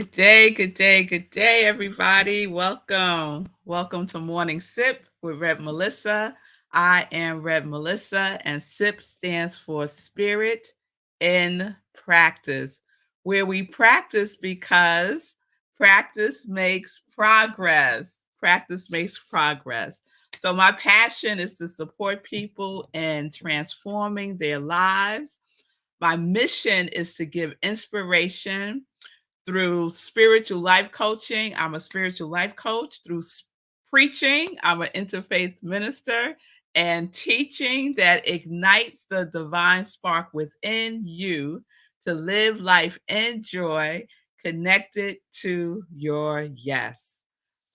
Good day, everybody. Welcome to Morning Sip with Rev Melissa. I am Rev Melissa, and SIP stands for Spirit in Practice, where we practice because practice makes progress. Practice makes progress. So, my passion is to support people in transforming their lives. My mission is to give inspiration through spiritual life coaching. I'm a spiritual life coach. Through preaching, I'm an interfaith minister, and teaching that ignites the divine spark within you to live life in joy, connected to your yes.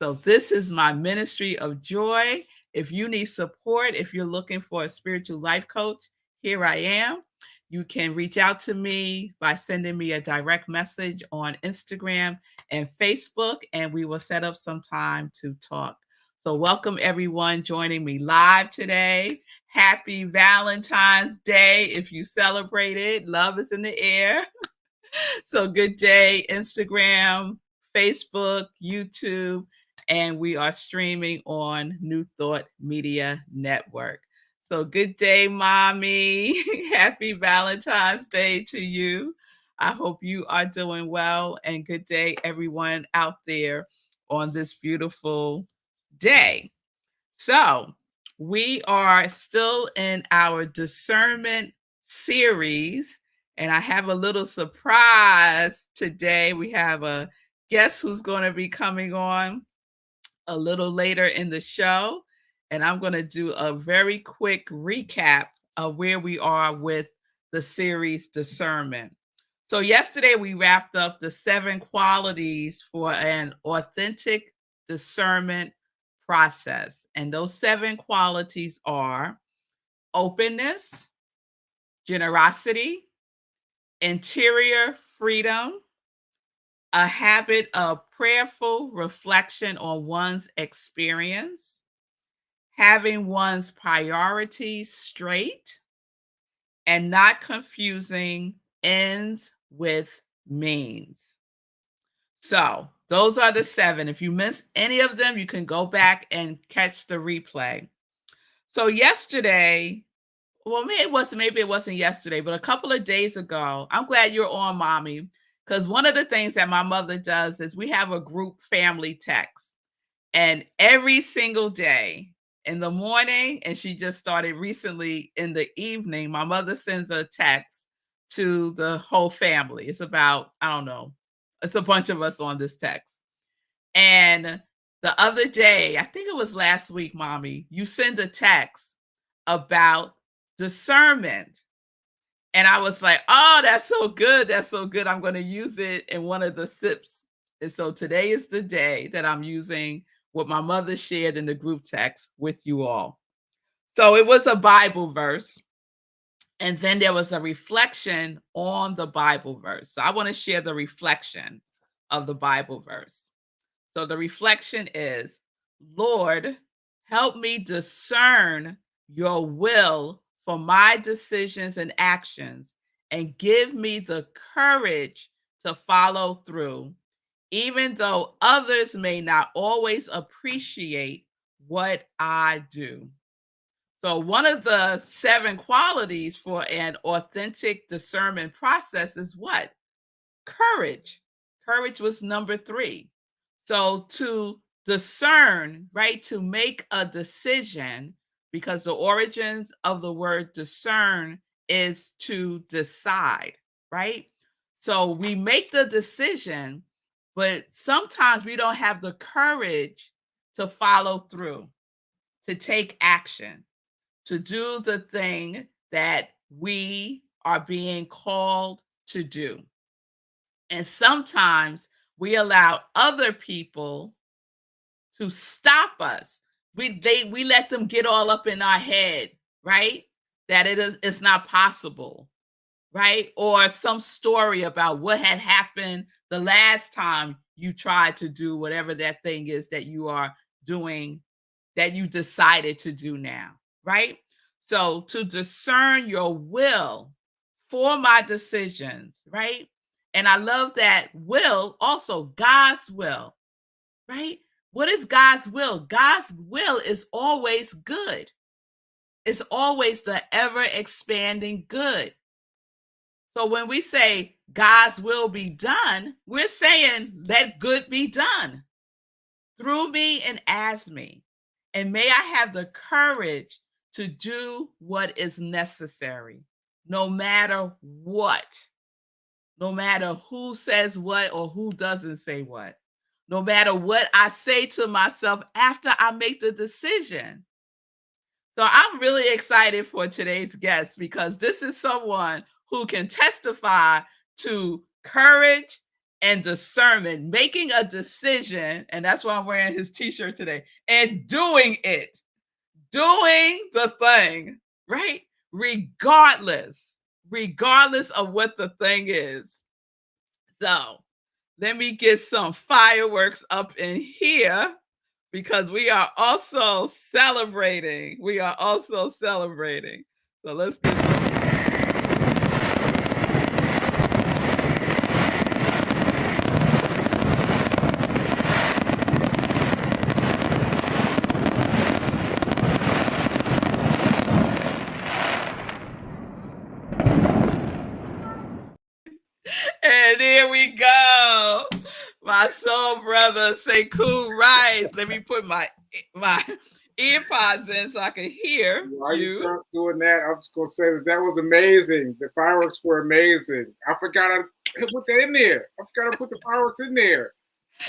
So, this is my ministry of joy. If you need support, if you're looking for a spiritual life coach, here I am. You can reach out to me by sending me a direct message on Instagram and Facebook, and we will set up some time to talk. So, welcome everyone joining me live today. Happy Valentine's Day if you celebrate it. Love is in the air. So, good day, Instagram, Facebook, YouTube, and we are streaming on New Thought Media Network. So, good day, mommy. Happy Valentine's Day to you. I hope you are doing well, and good day, everyone out there on this beautiful day. So, we are still in our discernment series, and I have a little surprise today. We have a guest who's going to be coming on a little later in the show, and I'm going to do a very quick recap of where we are with the series Discernment. So, yesterday we wrapped up the 7 qualities for an authentic discernment process. And those 7 qualities are openness, generosity, interior freedom, a habit of prayerful reflection on one's experience, having one's priorities straight, and not confusing ends with means. So, those are the 7. If you miss any of them, you can go back and catch the replay. So, yesterday, well, maybe it wasn't yesterday, but a couple of days ago, I'm glad you're on, mommy, because one of the things that my mother does is we have a group family text. And every single day in the morning, and she just started recently in the evening, my mother sends a text to the whole family. It's about, I don't know, it's a bunch of us on this text. And the other day, I think it was last week, mommy, you send a text about discernment. And I was like, oh, that's so good. That's so good. I'm going to use it in one of the sips. And so today is the day that I'm using what my mother shared in the group text with you all. So it was a Bible verse. And then there was a reflection on the Bible verse. So I want to share the reflection of the Bible verse. So the reflection is, Lord, help me discern your will for my decisions and actions, and give me the courage to follow through, even though others may not always appreciate what I do. So, one of the 7 qualities for an authentic discernment process is what? Courage. Courage was number 3. So to discern, right, to make a decision, because the origins of the word discern is to decide, right? So we make the decision, but sometimes we don't have the courage to follow through, to take action, to do the thing that we are being called to do. And sometimes we allow other people to stop us. We let them get all up in our head, right? That it's not possible, right? Or some story about what had happened the last time you tried to do whatever that thing is that you are doing, that you decided to do now, right? So to discern your will for my decisions, right? And I love that will, also God's will, right? What is God's will? God's will is always good. It's always the ever expanding good. So when we say God's will be done, we're saying let good be done through me and as me. And may I have the courage to do what is necessary, no matter what, no matter who says what or who doesn't say what, no matter what I say to myself after I make the decision. So I'm really excited for today's guest because this is someone who can testify to courage and discernment, making a decision, and that's why I'm wearing his t-shirt today, and doing the thing, right? Regardless of what the thing is. So let me get some fireworks up in here because we are also celebrating. We are also celebrating. So let's do some. And here we go. My soul brother, say cool rise. Let me put my earpods in so I can hear While you. you're doing that, I'm just gonna say that was amazing. The fireworks were amazing. I forgot I put that in there. I forgot to put the fireworks in there.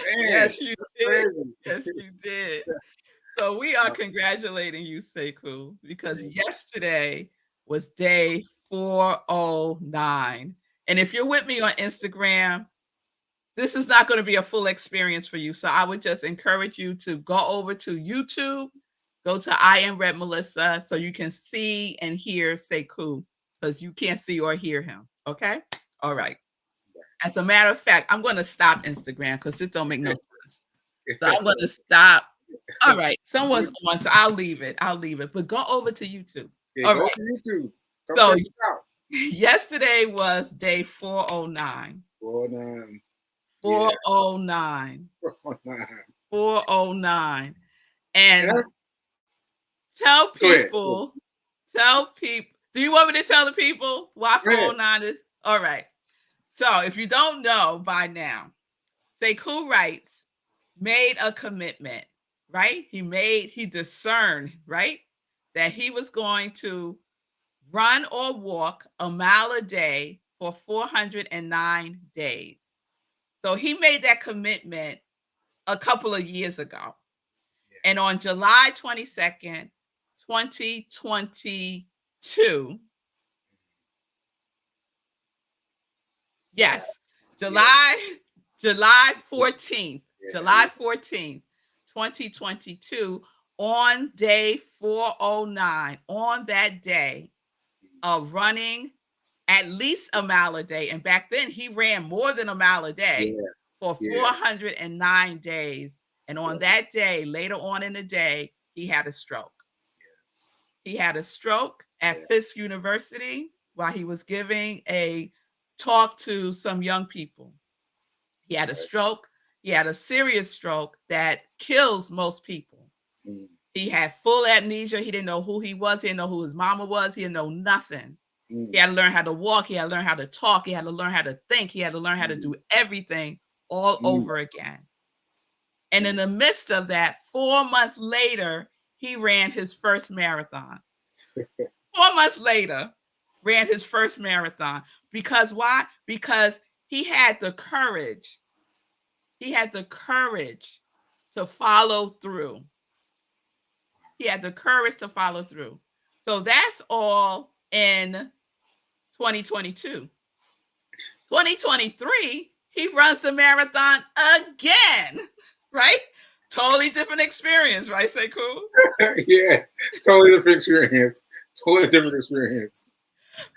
Man, Yes, you that's did. crazy. Yes, you did. So we are congratulating you, Sekou, because yesterday was day 409. And if you're with me on Instagram, this is not going to be a full experience for you. So I would just encourage you to go over to YouTube, go to I am Red Melissa so you can see and hear Sekou because you can't see or hear him. Okay. All right. As a matter of fact, I'm going to stop Instagram because this don't make no sense. So I'm going to stop. All right. Someone's on, so I'll leave it. I'll leave it. But go over to YouTube. Yeah, All go right. to YouTube. Come So check this out. yesterday was day 409. 409. Yeah, 409. 409. 409. And And tell go ahead. people, do you want me to tell the people why Go ahead. 409 is? All right. So if you don't know by now, Sekou writes, made a commitment, right? He discerned, right? That he was going to run or walk a mile a day for 409 days. So he made that commitment a couple of years ago. And on July 22nd, 2022, yes, July 14th, July 14th, 2022, on day 409, on that day of running at least a mile a day. And back then he ran more than a mile a day for 409 days. And on that day, later on in the day, he had a stroke. He had a stroke at Fisk University while he was giving a talk to some young people. He had a stroke. He had a serious stroke that kills most people. He had full amnesia. He didn't know who he was. He didn't know who his mama was. He didn't know nothing. He had to learn how to walk. He had to learn how to talk. He had to learn how to think. He had to learn how to do everything all over again. And in the midst of that, 4 months later, he ran his first marathon. 4 months later, ran his first marathon. Because why? Because he had the courage. He had the courage to follow through. He had the courage to follow through. So that's all in 2022. 2023, he runs the marathon again, right? Totally different experience, right, Sekou? Yeah, totally different experience. Totally different experience.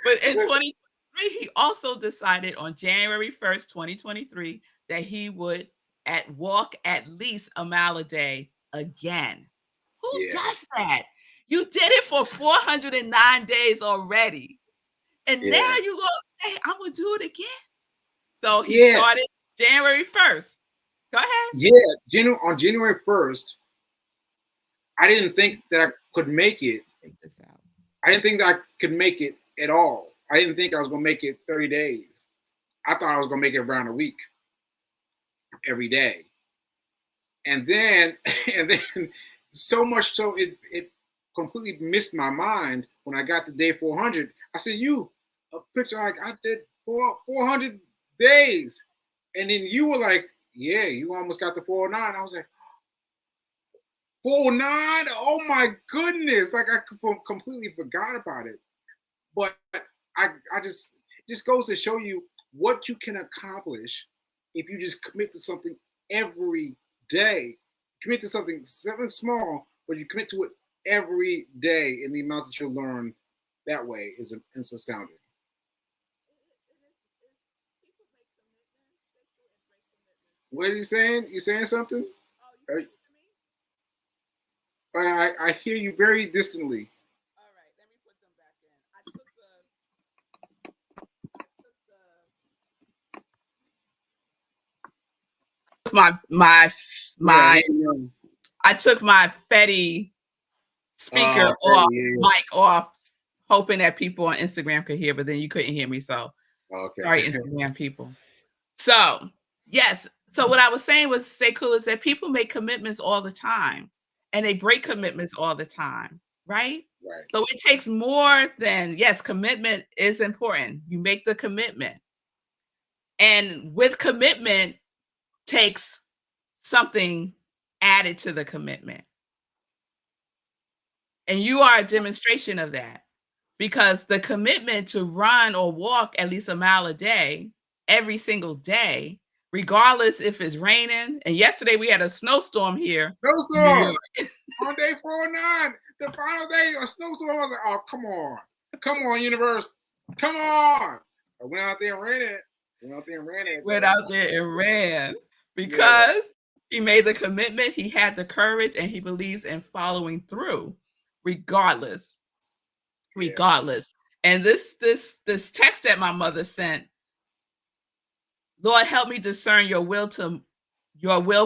But in 2023, he also decided on January 1st, 2023, that he would walk at least a mile a day again. Who does that? You did it for 409 days already. And now you go, hey, I'm going to do it again. So he started January 1st. Go ahead. Yeah, on January 1st, I didn't think that I could make it. Take this out. I didn't think that I could make it at all. I didn't think I was going to make it 30 days. I thought I was going to make it around a week every day. And then so much so it completely missed my mind when I got to day 400. I said, a picture like I did 400 days. And then you were like, yeah, you almost got to 409. I was like, 409? Oh my goodness. Like I completely forgot about it. But I just goes to show you what you can accomplish if you just commit to something every day. Commit to something small, but you commit to it every day, and the amount that you'll learn that way is astounding. What are you saying? You saying something? I hear you very distantly. All right, let me put them back in. I took my Fetty speaker off, mic off, hoping that people on Instagram could hear, but then you couldn't hear me. So sorry, Instagram people. So yes. So what I was saying was, Sekou, is that people make commitments all the time and they break commitments all the time, right? Right. So it takes more than, yes, commitment is important. You make the commitment. And with commitment takes something added to the commitment. And you are a demonstration of that, because the commitment to run or walk at least a mile a day, every single day, regardless if it's raining. And yesterday we had a snowstorm here. Snowstorm on day 409, the final day, a snowstorm. I was like, oh, come on, universe, come on. I went out there and ran it. Went out there and ran because he made the commitment. He had the courage, and he believes in following through, regardless. And this text that my mother sent, Lord, help me discern your will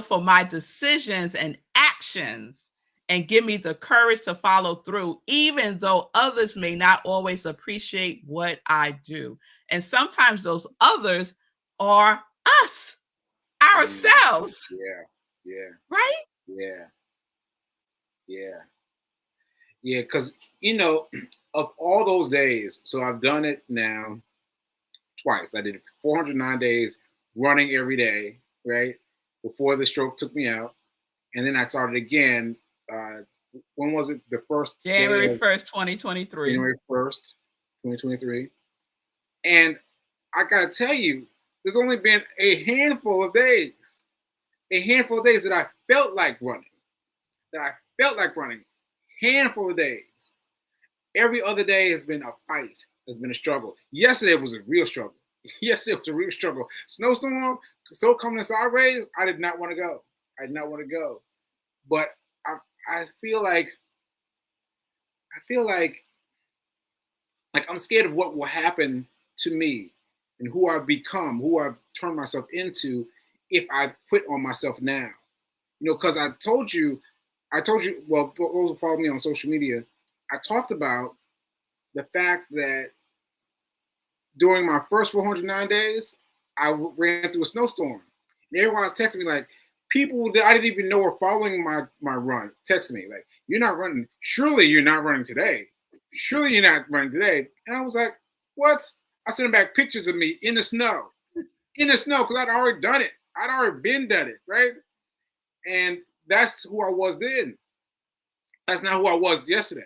for my decisions and actions, and give me the courage to follow through, even though others may not always appreciate what I do. And sometimes those others are us, ourselves. Yeah. Right? Yeah, because, of all those days, so I've done it now twice. I did 409 days running every day, right? Before the stroke took me out. And then I started again. When was it? The first January 1st, 2023. January 1st, 2023. And I got to tell you, there's only been a handful of days that I felt like running. Handful of days. Every other day has been a fight, has been a struggle. Yesterday was a real struggle. Snowstorm, so coming sideways, I did not want to go. But I feel like I'm scared of what will happen to me and who I've become, who I've turned myself into if I quit on myself now. Because I told you, well, those who follow me on social media, I talked about the fact that during my first 409 days, I ran through a snowstorm. And everyone was texting me, like, people that I didn't even know were following my run text me, like, you're not running. Surely you're not running today. And I was like, what? I sent them back pictures of me in the snow, because I'd already done it. I'd already been done it, right? And that's who I was then. That's not who I was yesterday.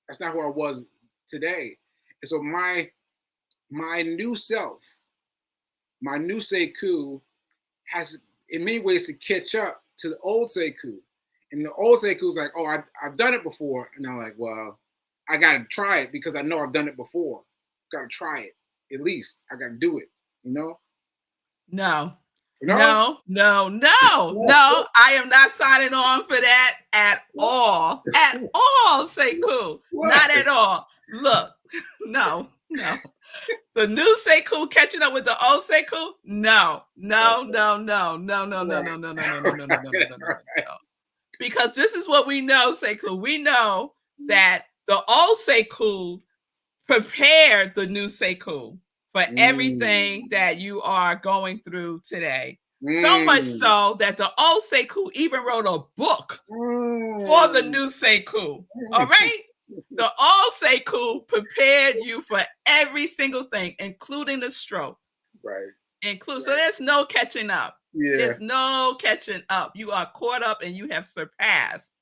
That's not who I was today. And so my new self, my new Sekou, has in many ways to catch up to the old Sekou. And the old Sekou's like, oh, I've done it before. And I'm like, well, I got to try it because I know I've done it before. Got to try it. At least I got to do it, No. I am not signing on for that at all. Sekou. Not at all. Look, no. No. The new Sekou catching up with the old Sekou? No. No, no, no, no, no, no, no, no, no, no, no, no, no, no, no, no, no, no. Because this is what we know, Sekou. We know that the old Sekou prepared the new Sekou for everything that you are going through today. So much so that the old Sekou even wrote a book for the new Sekou. All right? The old Sekou prepared you for every single thing, including the stroke. Right. So there's no catching up. Yeah. There's no catching up. You are caught up and you have surpassed.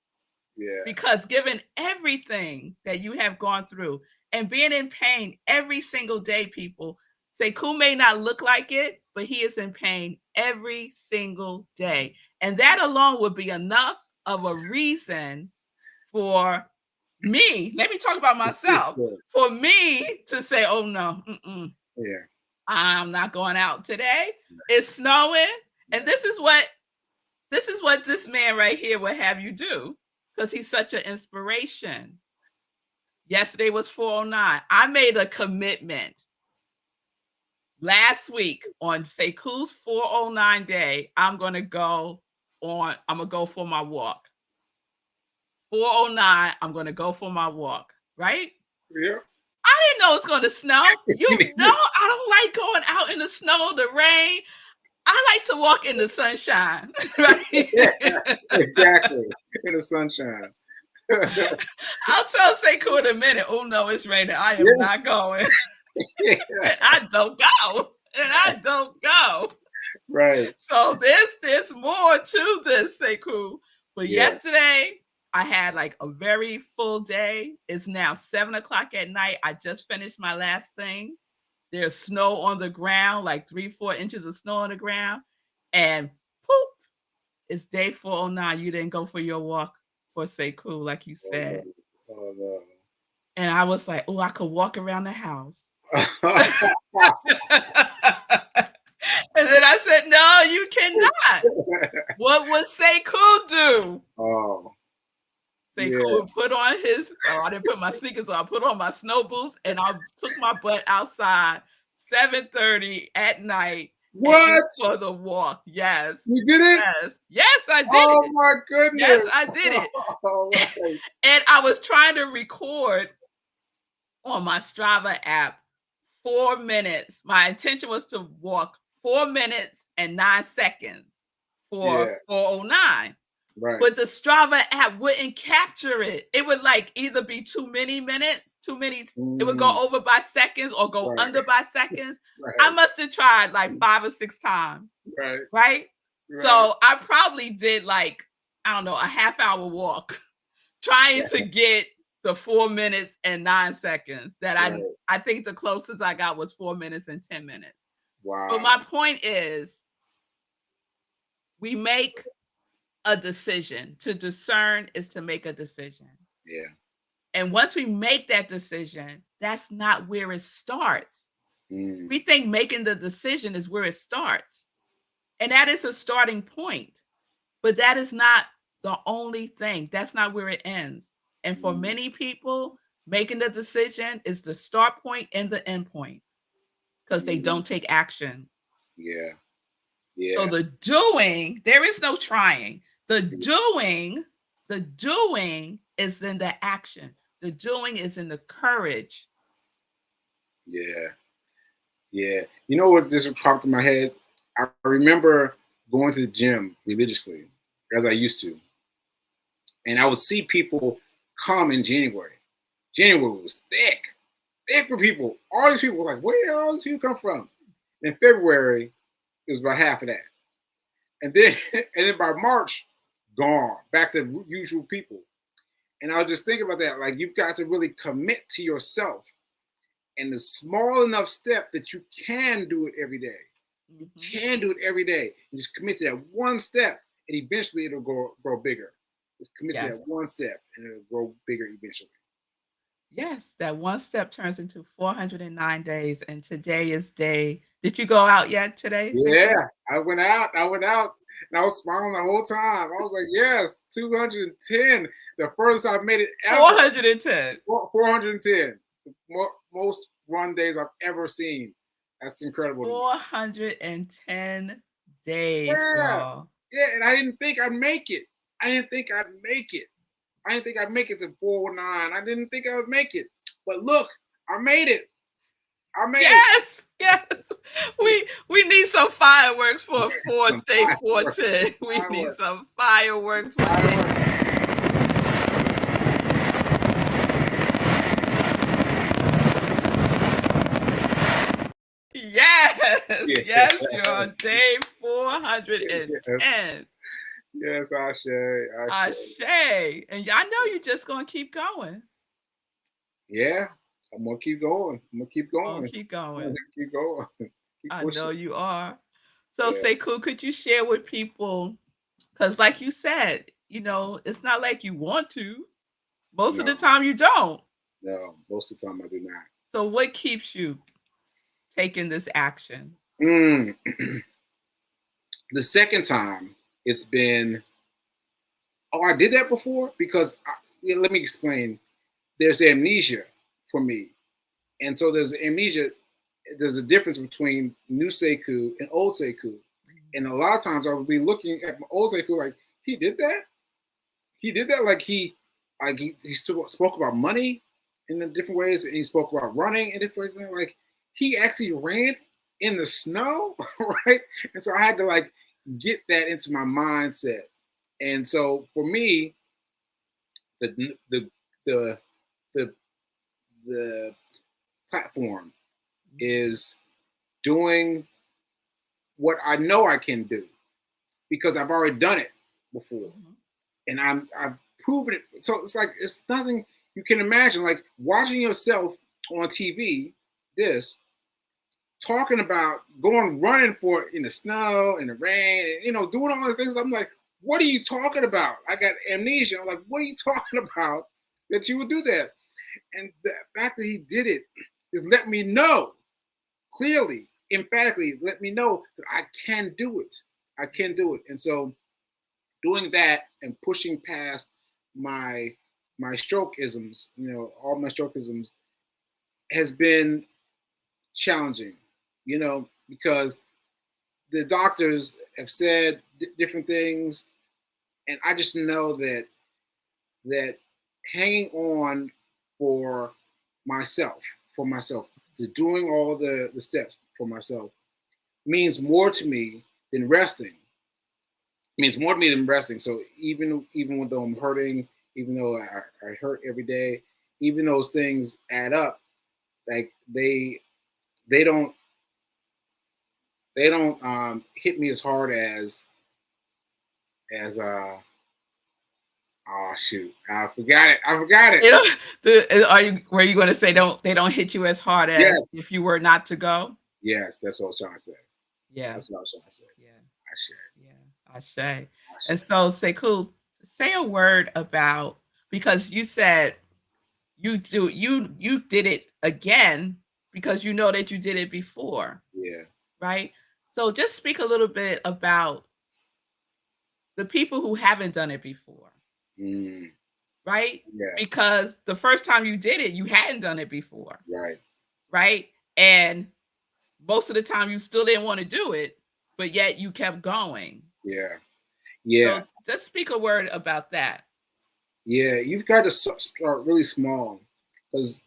Yeah. Because given everything that you have gone through and being in pain every single day, people, Sekou may not look like it, but he is in pain every single day. And that alone would be enough of a reason for me, let me talk about myself, for me to say, oh no, yeah, I'm not going out today. It's snowing. And this is what this man right here would have you do, because he's such an inspiration. Yesterday was 409. I made a commitment last week on Sekou's 409 day. I'm gonna go for my walk. 409, I'm gonna go for my walk, right? Yeah. I didn't know it's gonna snow. You know I don't like going out in the snow, the rain. I like to walk in the sunshine. Right? Yeah, exactly. In the sunshine. I'll tell Sekou in a minute. Oh no, it's raining. I am not going. Yeah. And I don't go. Right. So there's more to this, Sekou. But yesterday I had like a very full day. It's now 7:00 at night. I just finished my last thing. There's snow on the ground, like 3-4 inches of snow on the ground. And poof, it's day 409. You didn't go for your walk for Sekou, like you said. Oh, no. And I was like, oh, I could walk around the house. And then I said, no, you cannot. What would Sekou do? Oh. Sekou would put on I didn't put my sneakers on. I put on my snow boots and I took my butt outside 7:30 at night. What? For the walk. Yes. You did it? Yes. Yes, I did Oh it. my goodness. Yes, I did it. Right. And I was trying to record on my Strava app 4 minutes. My intention was to walk 4 minutes and 9 seconds for 409. Right. But the Strava app wouldn't capture it. It would like either be too many minutes, it would go over by seconds or go under by seconds. Right. I must have tried like 5 or 6 times. Right? So I probably did like, I don't know, a half-hour walk trying to get the 4 minutes and 9 seconds that I think the closest I got was 4 minutes and 10 minutes. Wow. But my point is, we make a decision. To discern is to make a decision. Yeah. And once we make that decision, that's not where it starts. We think making the decision is where it starts. And that is a starting point. But that is not the only thing. That's not where it ends. And for many people, making the decision is the start point and the end point, because they don't take action. Yeah. Yeah. So the doing, there is no trying. The doing is in the action. The doing is in the courage. Yeah. Yeah. You know what just popped in my head? I remember going to the gym religiously, as I used to. And I would see people come in January. January was thick. Thick for people. All these people were like, where did all these people come from? In February, it was about half of that. And then by March, gone. Back to usual people. And I was just thinking about that. Like, you've got to really commit to yourself. And the small enough step that you can do it every day. Can do it every day. And just commit to that one step. And eventually it'll grow bigger. Just commit to that one step and it'll grow bigger eventually. Yes, that one step turns into 409 days. And today is day. Did you go out yet today? Yeah, I went out. And I was smiling the whole time. I was like, yes, 210. The furthest I've made it ever. 410. 410. The most run days I've ever seen. That's incredible to me. 410 days, Yeah, y'all. yeah, and I didn't think I'd make it. I didn't think I'd make it. I didn't think I'd make it to 409. I didn't think I would make it. But look, I made it. I made it. Yes, yes. We need some fireworks for Some day fireworks. 410. We need Fireworks. some fireworks for day. Fireworks. Yes, Yeah. yes, you're on day 410. Yes, Ashe. Ashe. Ashe. And I know you're just gonna keep going. Yeah, I'm gonna keep going. I'm gonna keep Oh, going. keep I'm gonna going. keep going. Keep I know pushing. you are. So Yeah. Sekou, could you share with people? Because like you said, it's not like you want to. Most of the No, time you don't. no. Most of the time I do not. So what keeps you taking this action? Mm. The second time it's been, oh, I did that before because let me explain. There's amnesia for me, and so there's amnesia. There's a difference between new Sekou and old Sekou, and a lot of times I would be looking at my old Sekou like he did that. He did that like he spoke about money in the different ways, and he spoke about running in different ways. Like he actually ran in the snow, right? And so I had to like get that into my mindset. And so for me, the the the the the platform is doing what I know I can do because I've already done it before, Mhm. and I've proven it. So it's like it's nothing you can imagine. Like watching yourself on TV, this talking about going running for in the snow and the rain, and doing all these things. I'm like, what are you talking about? I got amnesia. I'm like, what are you talking about that you would do that? And the fact that he did it is let me know clearly, emphatically, let me know that I can do it. I can do it. And so doing that and pushing past my my stroke isms, all my stroke isms has been challenging, because the doctors have said different things, and I just know that hanging on for myself, to doing all the steps for myself means more to me than resting. It means more to me than resting. So even though I'm hurting, even though I hurt every day, even those things add up, like they don't hit me as hard as oh shoot, I forgot it. I forgot it. You know, were you gonna say they don't hit you as hard as Yes, if you were not to go? yes, that's what I was trying to say. Yeah, That's what I was trying to say. yeah, I share. yeah. Ashe. I And share. so Sekou, say a word about, because you said you did it again because you know that you did it before, Yeah. right? So just speak a little bit about the people who haven't done it before, Mm, right? yeah. Because the first time you did it, you hadn't done it before, Right. right? And most of the time you still didn't want to do it, but yet you kept going. Yeah. Yeah. So just speak a word about that. Yeah. You've got to start really small because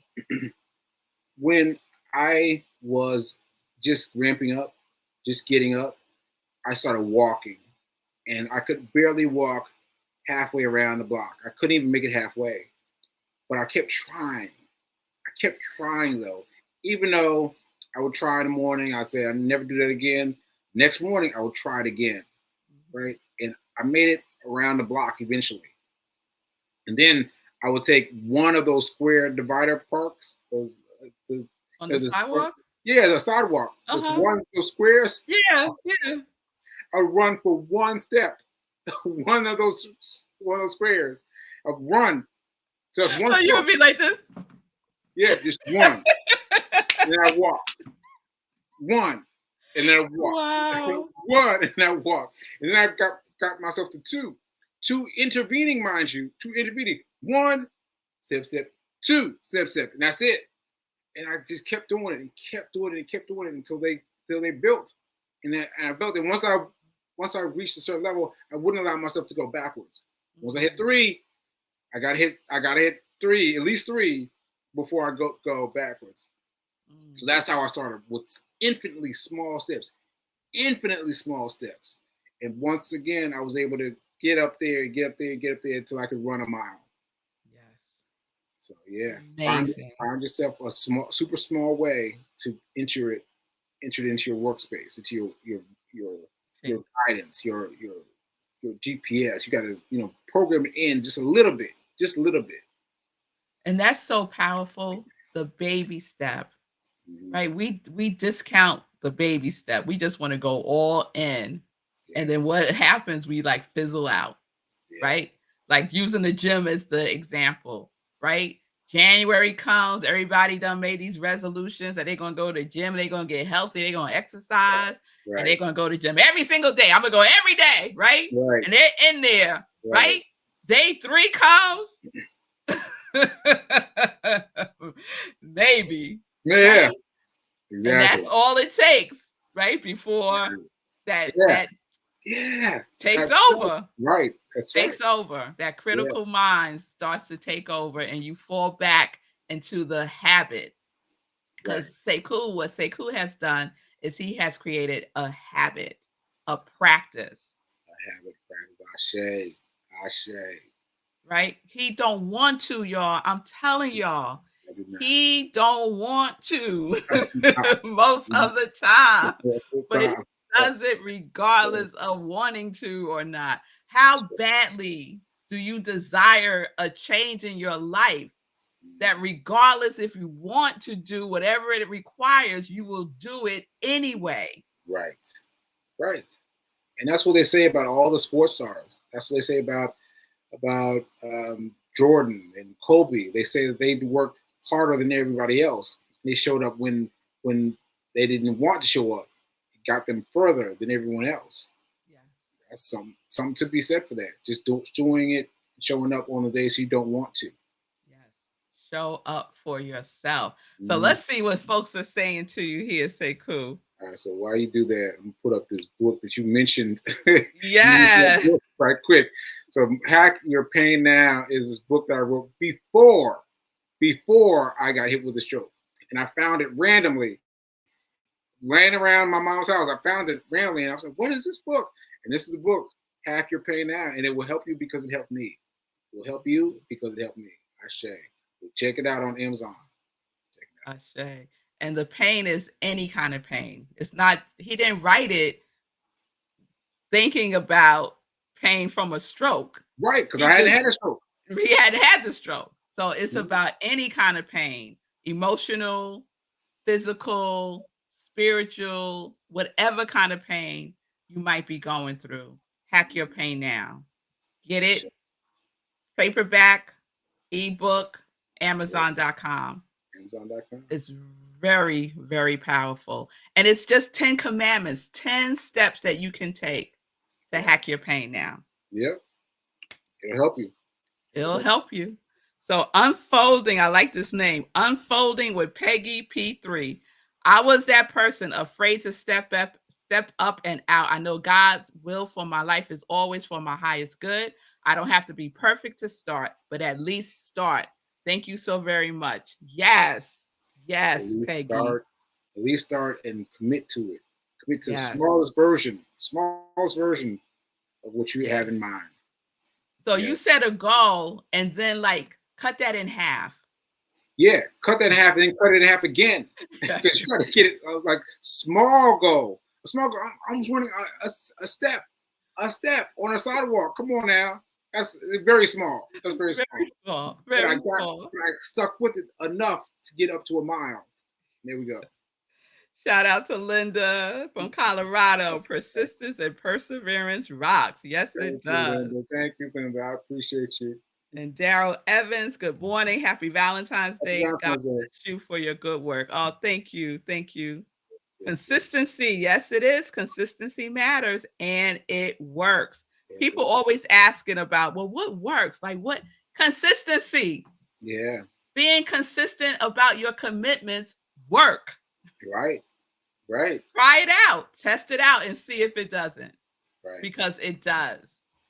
when I was just ramping up, just getting up, I started walking, and I could barely walk halfway around the block. I couldn't even make it halfway, but I kept trying. I kept trying though, even though I would try in the morning. I'd say I'd never do that again. Next morning, I would try it again, Mhm. right? And I made it around the block eventually. And then I would take one of those square divider parks. The, On the there's a square, sidewalk? yeah, the sidewalk. There's Uh-huh. one those squares. Yeah, yeah. I run for one step, one of those squares. I run just one So you step. would be like this. Yeah, just one. And then I walk. One, and then I walk. Wow. One, and I walk. And then I got myself to two. Two intervening, mind you. Two intervening. One, sip, sip. Two, sip, sip. And that's it. And I just kept doing it and kept doing it and kept doing it until they built. And I built it. Once I reached a certain level, I wouldn't allow myself to go backwards. Once I hit 3, I gotta hit 3, at least 3, before I go backwards. So that's how I started, with infinitely small steps. And once again, I was able to get up there until I could run a mile. Yes. So yeah, Amazing. find yourself a super small way to enter it into your workspace, into your guidance, your GPS. You got to program it in just a little bit. And that's so powerful, the baby step, Mm-hmm. right? We discount the baby step. We just want to go all in. Yeah. And then what happens, we like fizzle out, right? Like using the gym as the example, right? January comes, everybody done made these resolutions that they're gonna go to the gym, they're gonna get healthy, they're gonna exercise, and they're gonna go to the gym every single day. I'm gonna go every day, right? And they're in there, right? Day 3 comes. Maybe. Yeah. Right? Exactly. And that's all it takes, right? Before that takes over. Right. That's takes over. That critical mind starts to take over, and you fall back into the habit. Because what Sekou has done is he has created a habit, a practice. Ashe. Right? He don't want to, y'all. I'm telling y'all. He don't want to most of the time. But he does it regardless of wanting to or not. How badly do you desire a change in your life that regardless if you want to do whatever it requires, you will do it anyway? Right. And that's what they say about all the sports stars. That's what they say about Jordan and Kobe. They say that they worked harder than everybody else. They showed up when they didn't want to show up. It got them further than everyone else. Yes. That's something to be said for that. Just doing it, showing up on the days you don't want to. Yes. Show up for yourself. So let's see what folks are saying to you here, Sekou. All right, so while you do that, I'm gonna put up this book that you mentioned. Yeah. Right quick. So Hack Your Pain Now is this book that I wrote before I got hit with a stroke. And I found it randomly laying around my mom's house. I found it randomly and I was like, what is this book? And this is the book, Hack Your Pain Now. And it will help you because it helped me. It will help you because it helped me. Ashe. Check it out on Amazon. Ashe. And the pain is any kind of pain. It's not, he didn't write it thinking about pain from a stroke. Right, because I hadn't had a stroke. He hadn't had the stroke. So it's about any kind of pain, emotional, physical, spiritual, whatever kind of pain you might be going through. Hack Your Pain Now. Get it? Paperback, ebook, Amazon.com. Amazon.com. It's very, very powerful. And it's just 10 commandments, 10 steps that you can take to hack your pain now. Yep. It'll help you. It'll help you. So Unfolding, I like this name, Unfolding with Peggy P3. I was that person afraid to step up and out. I know God's will for my life is always for my highest good. I don't have to be perfect to start, but at least start. Thank you so very much. Yes, Peggy. At least start and commit to it. Commit to the smallest version of what you have in mind. So you set a goal and then like cut that in half. Yeah, cut that in half and then cut it in half again. Because you got to get it like small goal. A small goal. I'm running a step on a sidewalk. Come on now. That's very small. That's very small. Very small. I stuck with it enough to get up to a mile. There we go. Shout out to Linda from Colorado. Persistence and perseverance rocks. Yes, it does. Thank you, Linda. I appreciate you. And Daryl Evans, good morning. Happy Valentine's Day. God bless you for your good work. Oh, thank you. Thank you. Consistency. Yes, it is. Consistency matters and it works. People always asking about, well, what works? Like what? Consistency. Yeah. Being consistent about your commitments work. Right. Right. Try it out, test it out, and see if it doesn't, Right. because it does. Yeah.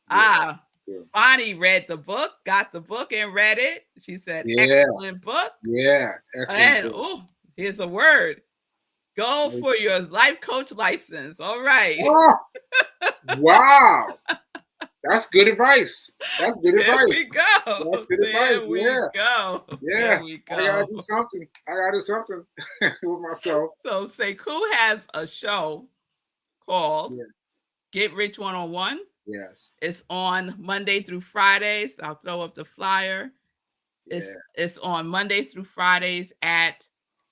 Ah, Yeah. Bonnie read the book, got the book and read it. She said, Yeah. excellent book. Yeah. Excellent And book. here's a word. Go for your life coach license. All right. Oh, wow. That's good advice. That's good There advice. we go. That's good advice. There we Yeah. go. Yeah. There we I gotta go. do something. I gotta do something with myself. So Sekou has a show called Yeah. Get Rich One-on-One. Yes. It's on Monday through Fridays. I'll throw up the flyer. Yeah. It's on Mondays through Fridays at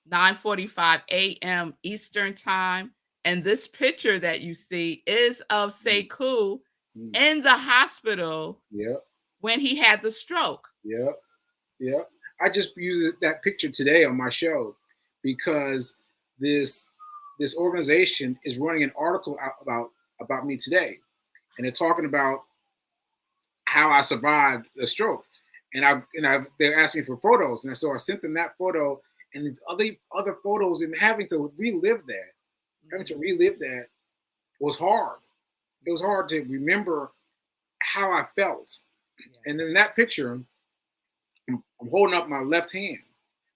9:45 a.m. Eastern time. And this picture that you see is of Sekou Mm. in the hospital Yep. when he had the stroke. Yep. Yep. I just used that picture today on my show because this organization is running an article out about me today, and they're talking about how I survived the stroke. And they asked me for photos, and so I sent them that photo and other photos, and having to relive that was hard. It was hard to remember how I felt. And in that picture, I'm holding up my left hand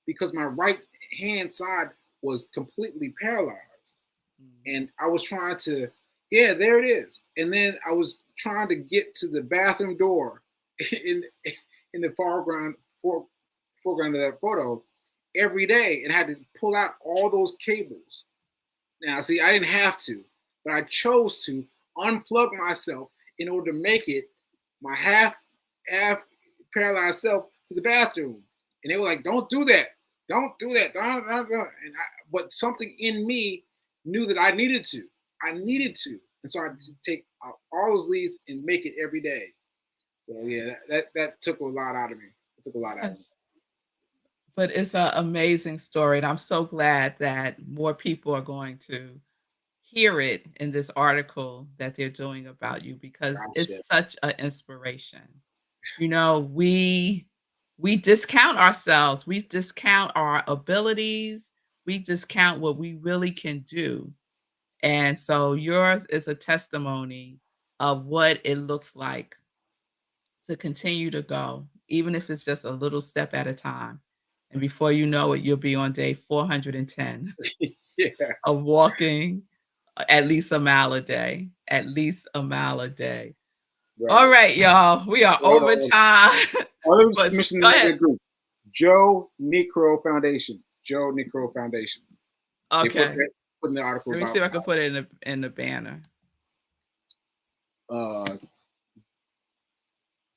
because my right hand side was completely paralyzed. And I was trying to, yeah, there it is. And then I was trying to get to the bathroom door in the foreground of that photo every day, and had to pull out all those cables. Now, see, I didn't have to, but I chose to unplug myself in order to make it my half paralyzed self to the bathroom. And they were like, "Don't do that. Don't do that." But something in me knew that I needed to. And so I had to take all those leads and make it every day. So yeah, that took a lot out of me. It took a lot out of me. Yes. But it's an amazing story, and I'm so glad that more people are going to hear it in this article that they're doing about you, because Gotcha. it's such an inspiration. You know, we discount ourselves, we discount our abilities, we discount what we really can do. And so yours is a testimony of what it looks like to continue to go, even if it's just a little step at a time. And before you know it, you'll be on day 410 Yeah. of walking at least a mile a day, at least a mile a day. All Right. right, y'all, we are Hold over on. time. Let me just But mention go the ahead. group. Joe Necro Foundation. Joe Necro Foundation. They Okay. put in the article Let me about see if I can put it in the banner. uh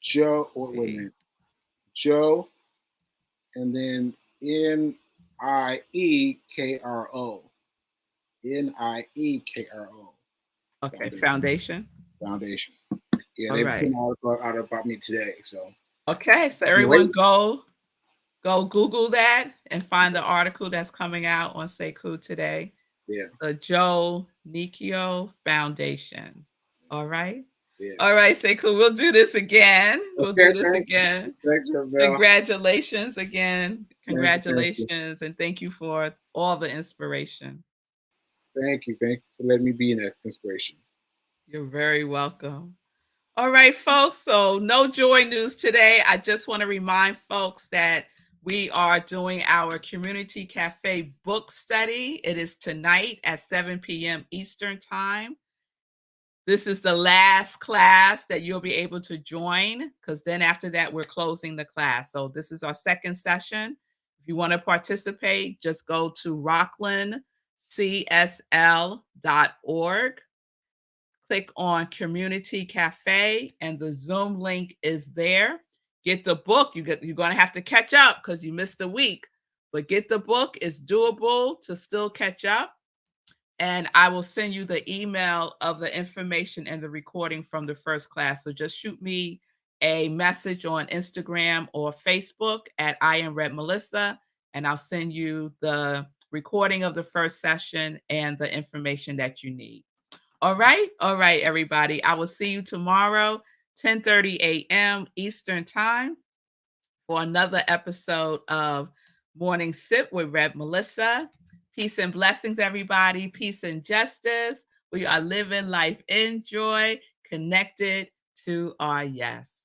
Joe. Wait a See. minute. Joe, and then Niekro. Niekro Okay, Foundation. foundation. Foundation. Yeah, All they put right. an article out about me today. So Okay, so great. everyone go Google that and find the article that's coming out on Sekou today. Yeah. The Joe Nikio Foundation. All right. Yeah. All right, Sekou, we'll do this again. We'll Okay. do this Thanks. again. Thanks, Ravelle. Congratulations again. Thank you. Thank you. Congratulations. And thank you for all the inspiration. Thank you. Thank you for letting me be an inspiration. You're very welcome. All right, folks. So, no joy news today. I just want to remind folks that we are doing our Community Cafe book study. It is tonight at 7 p.m. Eastern Time. This is the last class that you'll be able to join, because then after that, we're closing the class. So, this is our second session. If you want to participate, just go to rocklandcsl.org. Click on Community Cafe, and the Zoom link is there. Get the book. You're going to have to catch up because you missed a week, but get the book. It's doable to still catch up. And I will send you the email of the information and the recording from the first class. So just shoot me a message on Instagram or Facebook at iamrevmelissa, and I'll send you the recording of the first session and the information that you need. All right, everybody. I will see you tomorrow, 10:30 a.m. Eastern Time. for another episode of Morning Sip with Rev Melissa. Peace and blessings, everybody. Peace and justice. We are living life in joy, connected to our yes.